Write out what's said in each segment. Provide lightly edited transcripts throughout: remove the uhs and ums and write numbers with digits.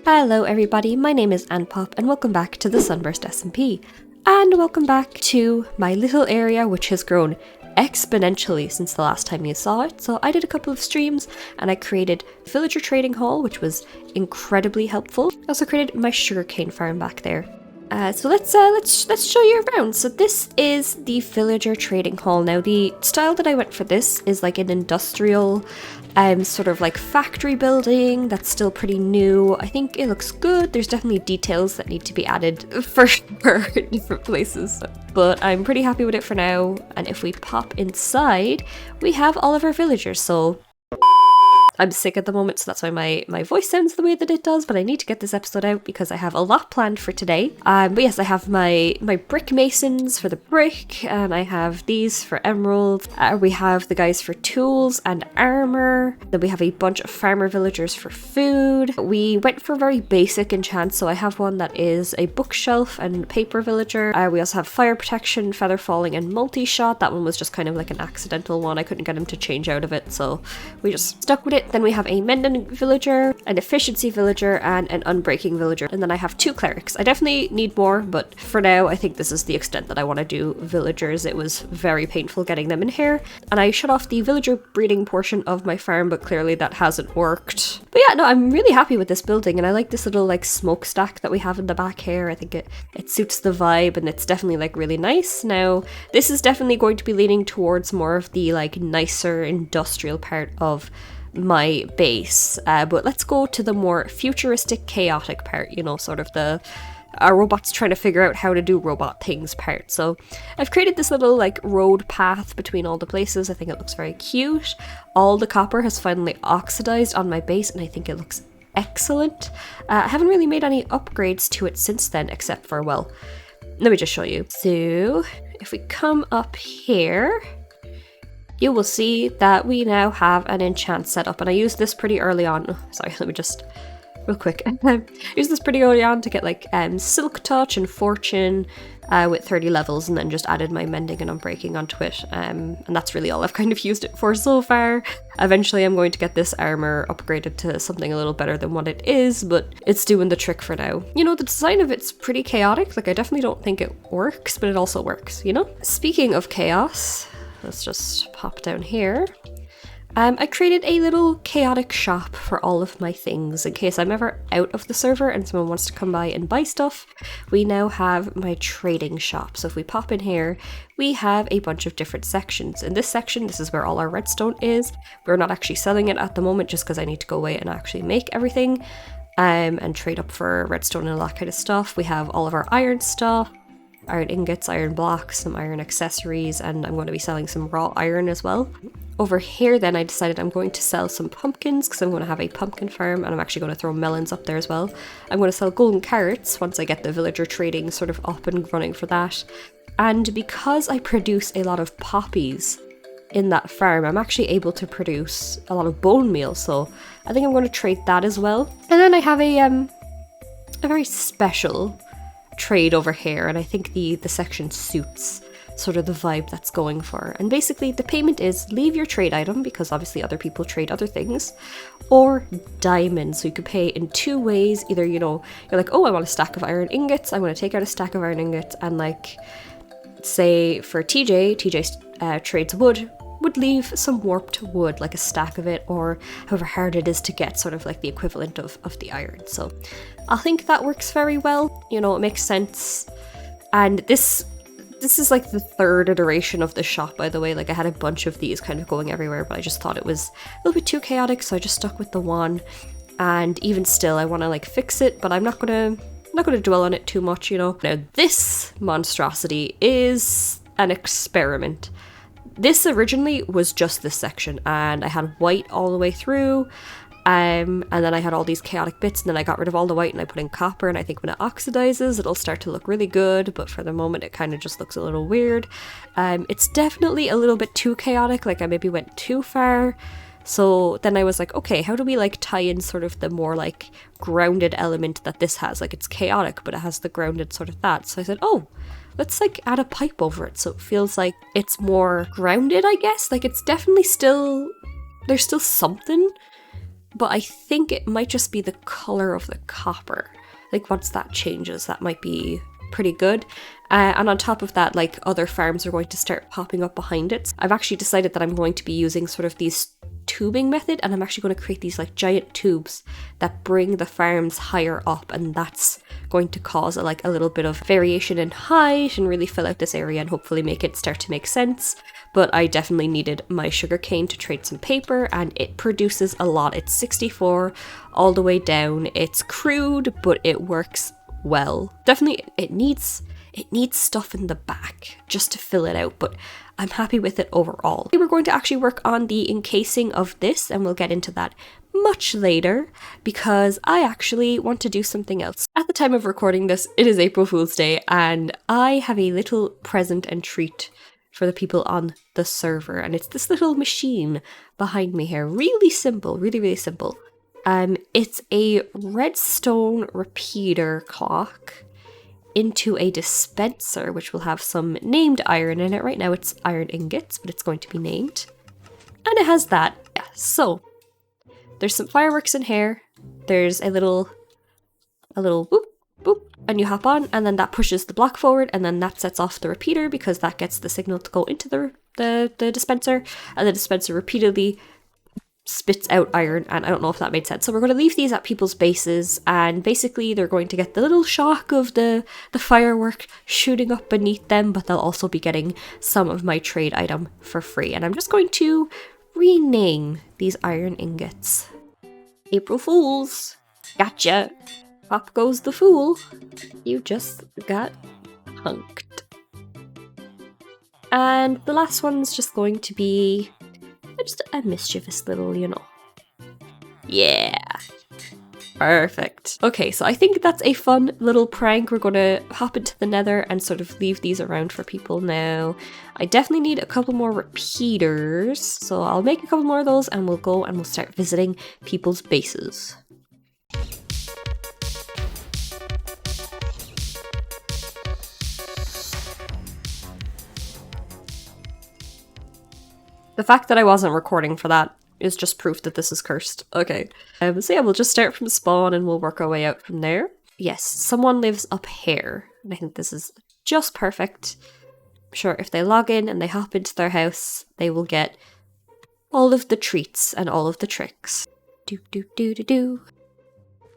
Hello everybody, my name is Anpop and welcome back to the Sunburst SMP. And welcome back to my little area which has grown exponentially since the last time you saw it. So I did a couple of streams and I created Villager Trading Hall, which was incredibly helpful. I also created my sugarcane farm back there. So let's show you around. So this is the Villager Trading Hall. Now the style that I went for this is like an industrial sort of like factory building that's still pretty new. I think it looks good. There's definitely details that need to be added for sure in different places, but I'm pretty happy with it for now. And if we pop inside, we have all of our villagers. So I'm sick at the moment, so that's why my voice sounds the way that it does, but I need to get this episode out because I have a lot planned for today. But yes, I have my brick masons for the brick, and I have these for emeralds. We have the guys for tools and armor. Then we have a bunch of farmer villagers for food. We went for very basic enchants, so I have one that is a bookshelf and paper villager. We also have fire protection, feather falling, and multi-shot. That one was just kind of like an accidental one. I couldn't get him to change out of it, so we just stuck with it. Then we have a mending villager, an efficiency villager, and an unbreaking villager. And then I have 2 clerics. I definitely need more, but for now I think this is the extent that I want to do villagers. It was very painful getting them in here. And I shut off the villager breeding portion of my farm, but clearly that hasn't worked. But yeah, no, I'm really happy with this building, and I like this little like smokestack that we have in the back here. I think it suits the vibe, and it's definitely like really nice. Now, this is definitely going to be leaning towards more of the like nicer industrial part of my base, but let's go to the more futuristic chaotic part, you know, sort of the robots trying to figure out how to do robot things part. So I've created this little like road path between all the places. I think it looks very cute. All the copper has finally oxidized on my base and I think it looks excellent. I haven't really made any upgrades to it since then, except for, well, let me just show you. So if we come up here, you will see that we now have an enchant set up, and I used this pretty early on. Oh, sorry, let me just real quick. Used this pretty early on to get like silk touch and fortune with 30 levels, and then just added my mending and unbreaking onto it. And that's really all I've kind of used it for so far. Eventually I'm going to get this armor upgraded to something a little better than what it is, but it's doing the trick for now. You know, the design of it's pretty chaotic. Like, I definitely don't think it works, but it also works, you know? Speaking of chaos, let's just pop down here. I created a little chaotic shop for all of my things in case I'm ever out of the server and someone wants to come by and buy stuff. We now have my trading shop. So if we pop in here, we have a bunch of different sections. In this section, this is where all our redstone is. We're not actually selling it at the moment just because I need to go away and actually make everything and trade up for redstone and all that kind of stuff. We have all of our iron stuff. Iron ingots, iron blocks, some iron accessories, and I'm going to be selling some raw iron as well. Over here then I decided I'm going to sell some pumpkins because I'm going to have a pumpkin farm, and I'm actually going to throw melons up there as well. I'm going to sell golden carrots once I get the villager trading sort of up and running for that. And because I produce a lot of poppies in that farm, I'm actually able to produce a lot of bone meal, so I think I'm going to trade that as well. And then I have a very special trade over here, and I think the section suits sort of the vibe that's going for. And basically the payment is leave your trade item, because obviously other people trade other things, or diamonds. So you could pay in 2 ways. Either, you know, you're like, oh, I want a stack of iron ingots, I want to take out a stack of iron ingots, and like, say for TJ trades wood, would leave some warped wood, like a stack of it, or however hard it is to get, sort of like the equivalent of the iron. So I think that works very well, you know, it makes sense. And this is like the 3rd iteration of the shop, by the way. Like, I had a bunch of these kind of going everywhere, but I just thought it was a little bit too chaotic, so I just stuck with the one. And even still, I want to like fix it, but I'm not gonna dwell on it too much, you know. Now this monstrosity is an experiment. This originally was just this section, and I had white all the way through, and then I had all these chaotic bits, and then I got rid of all the white and I put in copper, and I think when it oxidizes it'll start to look really good, but for the moment it kind of just looks a little weird. It's definitely a little bit too chaotic, like I maybe went too far. So then I was like, okay, how do we like tie in sort of the more like grounded element that this has? Like, it's chaotic, but it has the grounded sort of that. So I said, oh, let's like add a pipe over it so it feels like it's more grounded, I guess. Like, it's definitely still, there's still something but I think it might just be the color of the copper. Like once that changes, that might be pretty good. And on top of that, like other farms are going to start popping up behind it. I've actually decided that I'm going to be using sort of these tubing method, and I'm actually going to create these like giant tubes that bring the farms higher up, and that's going to cause a little bit of variation in height and really fill out this area and hopefully make it start to make sense. But I definitely needed my sugarcane to trade some paper, and it produces a lot. It's 64 all the way down. It's crude, but it works well. Definitely it needs stuff in the back just to fill it out, but I'm happy with it overall. We're going to actually work on the encasing of this, and we'll get into that much later because I actually want to do something else. At the time of recording this, it is April Fool's Day, and I have a little present and treat for the people on the server, and it's this little machine behind me here. Really simple, really simple. It's a redstone repeater clock into a dispenser, which will have some named iron in it. Right now it's iron ingots, but it's going to be named. And it has that. Yeah, so there's some fireworks in here. There's a little boop, boop, and you hop on, and then that pushes the block forward, and then that sets off the repeater because that gets the signal to go into the dispenser, and the dispenser repeatedly spits out iron, and I don't know if that made sense. So we're going to leave these at people's bases, and basically they're going to get the little shock of the firework shooting up beneath them, but they'll also be getting some of my trade item for free. And I'm just going to rename these iron ingots. April Fools! Gotcha! Up goes the fool. You just got punked. And the last one's just going to be just a mischievous little, Yeah. Perfect. Okay, so I think that's a fun little prank. We're going to hop into the nether and sort of leave these around for people now. I definitely need a couple more repeaters, so I'll make a couple more of those and we'll go and we'll start visiting people's bases. The fact that I wasn't recording for that is just proof that this is cursed. Okay. So yeah, we'll just start from spawn and we'll work our way out from there. Yes, someone lives up here. And I think this is just perfect. I'm sure if they log in and they hop into their house, they will get all of the treats and all of the tricks. Do do do do do.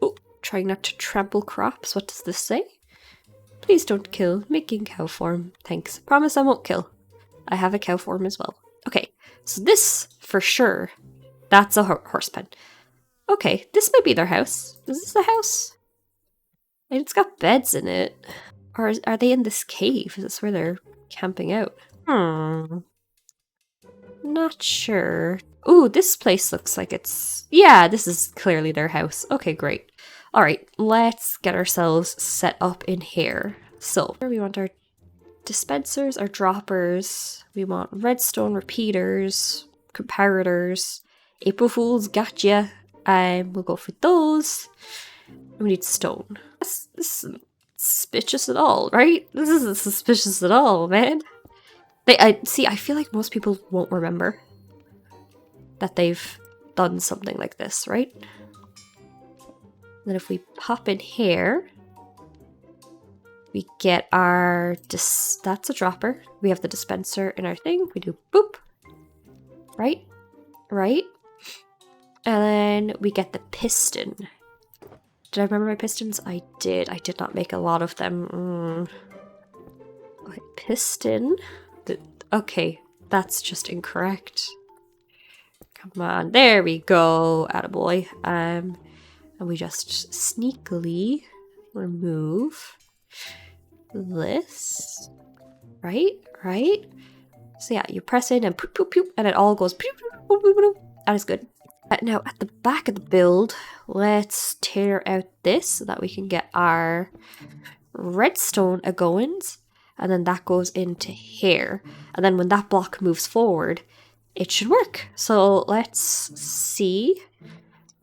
Oh, trying not to trample crops. What does this say? Please don't kill. Making cow form. Thanks. Promise I won't kill. I have a cow form as well. Okay, so this, for sure, that's a horse pen. Okay, this might be their house. Is this the house? And it's got beds in it. Or are they in this cave? Is this where they're camping out? Not sure. Ooh, this place looks like it's... Yeah, this is clearly their house. Okay, great. Alright, let's get ourselves set up in here. So, here we want our dispensers, our droppers, we want redstone repeaters, comparators, April Fools, gotcha, we'll go for those. We need stone. This isn't suspicious at all, right? This isn't suspicious at all, man. I feel like most people won't remember that they've done something like this, right? Then if we pop in here, we get our, that's a dropper. We have the dispenser in our thing. We do boop. Right? Right? And then we get the piston. Did I remember my pistons? I did. I did not make a lot of them. Okay, piston. Okay, that's just incorrect. Come on. There we go. Attaboy. And we just sneakily remove this, right? So yeah, you press in and poop, poop, poop, and it all goes poop, poop, poop, poop, poop. That is good. Now at the back of the build, let's tear out this so that we can get our redstone a-goings, and then that goes into here. And then when that block moves forward, it should work. So let's see,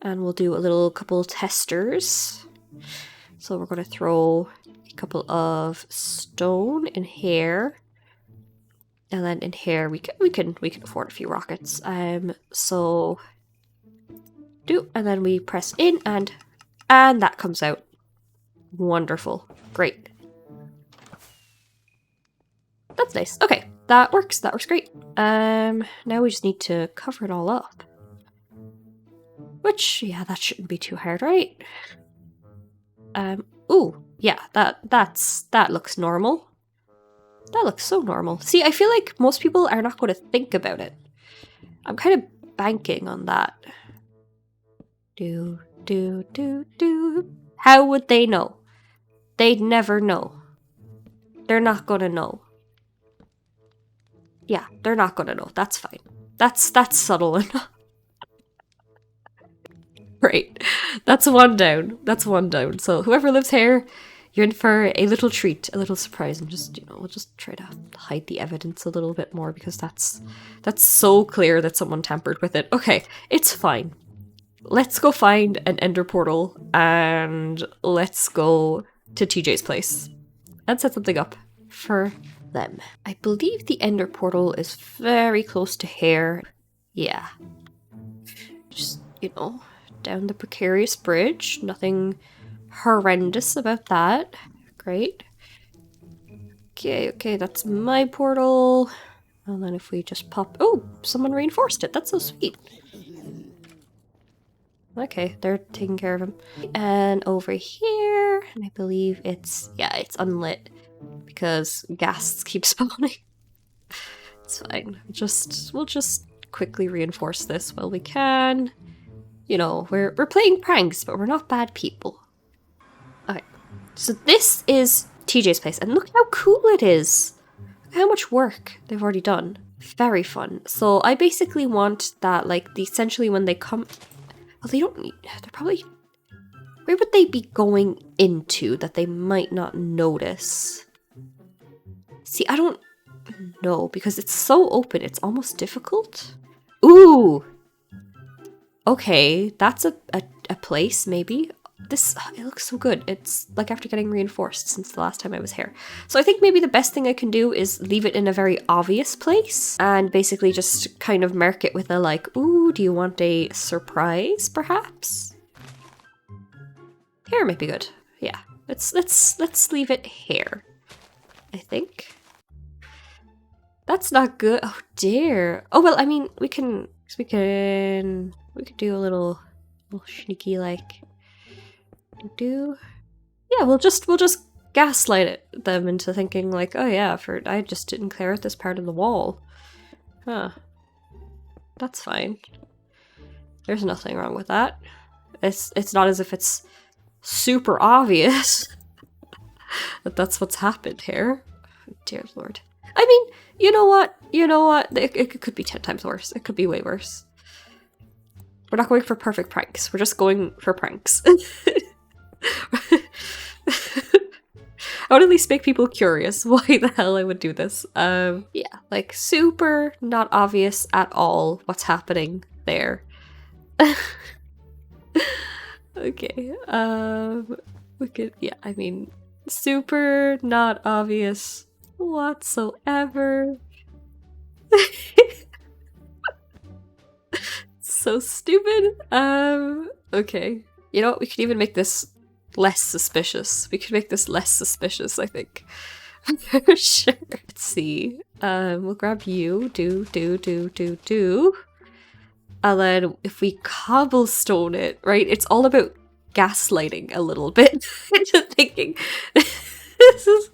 and we'll do a couple testers. So we're going to throw couple of stone in here, and then in here we can afford a few rockets. So do, and then we press in and that comes out. Wonderful. Great. That's nice. Okay, that works. That works great. Now we just need to cover it all up. Which, yeah, that shouldn't be too hard, right? Ooh, yeah, that looks normal. That looks so normal. See, I feel like most people are not going to think about it. I'm kind of banking on that. Do. How would they know? They'd never know. They're not gonna know. Yeah, they're not gonna know. That's fine. That's subtle enough. Great. That's one down. That's one down. So whoever lives here, you're in for a little treat, a little surprise. And just, we'll just try to hide the evidence a little bit more because that's so clear that someone tampered with it. Okay, it's fine. Let's go find an ender portal and let's go to TJ's place and set something up for them. I believe the ender portal is very close to here. Yeah. Just, down the precarious bridge. Nothing horrendous about that. Great. Okay, that's my portal. And then if we just pop... Oh, someone reinforced it. That's so sweet. Okay, they're taking care of him. And over here, and I believe it's unlit because gas keeps spawning. It's fine. We'll just quickly reinforce this while we can. We're playing pranks, but we're not bad people. Okay, so this is TJ's place, and look how cool it is. Look how much work they've already done. Very fun. So I basically want that, essentially when they come... Well, they don't need... They're probably... Where would they be going into that they might not notice? See, I don't know, because it's so open, it's almost difficult. Ooh! Okay, that's a place, maybe. It looks so good. It's like after getting reinforced since the last time I was here. So I think maybe the best thing I can do is leave it in a very obvious place and basically just kind of mark it with a ooh, do you want a surprise, perhaps? Here might be good. Yeah, let's leave it here, I think. That's not good. Oh dear. Oh well, I mean, we could do a little sneaky yeah, we'll just gaslight them into thinking oh yeah, I just didn't clear out this part of the wall. Huh. That's fine. There's nothing wrong with that. It's not as if it's super obvious that that's what's happened here. Dear Lord. I mean, you know what? It could be 10 times worse. It could be way worse. We're not going for perfect pranks. We're just going for pranks. I would at least make people curious why the hell I would do this. Yeah, super not obvious at all what's happening there. Okay, we could, yeah, I mean, super not obvious whatsoever. So stupid. Okay. You know what? We could even make this less suspicious. We could make this less suspicious, I think. Sure. Let's see. We'll grab you. Do. And then if we cobblestone it, right? It's all about gaslighting a little bit into thinking this is...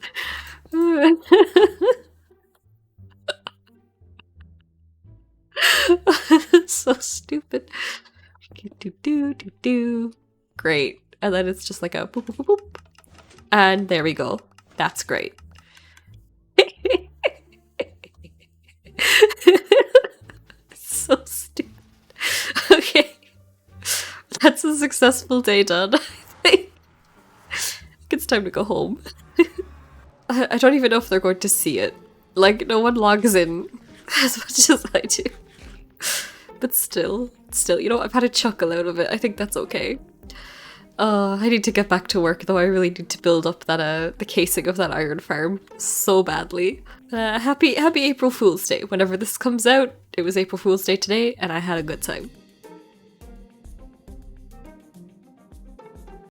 So stupid. Do. Great. And then it's just like a boop, boop, boop, boop. And there we go. That's great. So stupid. Okay. That's a successful day done, I think. It's time to go home. I don't even know if they're going to see it. No one logs in as much as I do. But still, I've had a chuckle out of it. I think that's okay. I need to get back to work, though. I really need to build up that the casing of that iron farm so badly. Happy April Fool's Day. Whenever this comes out, it was April Fool's Day today, and I had a good time.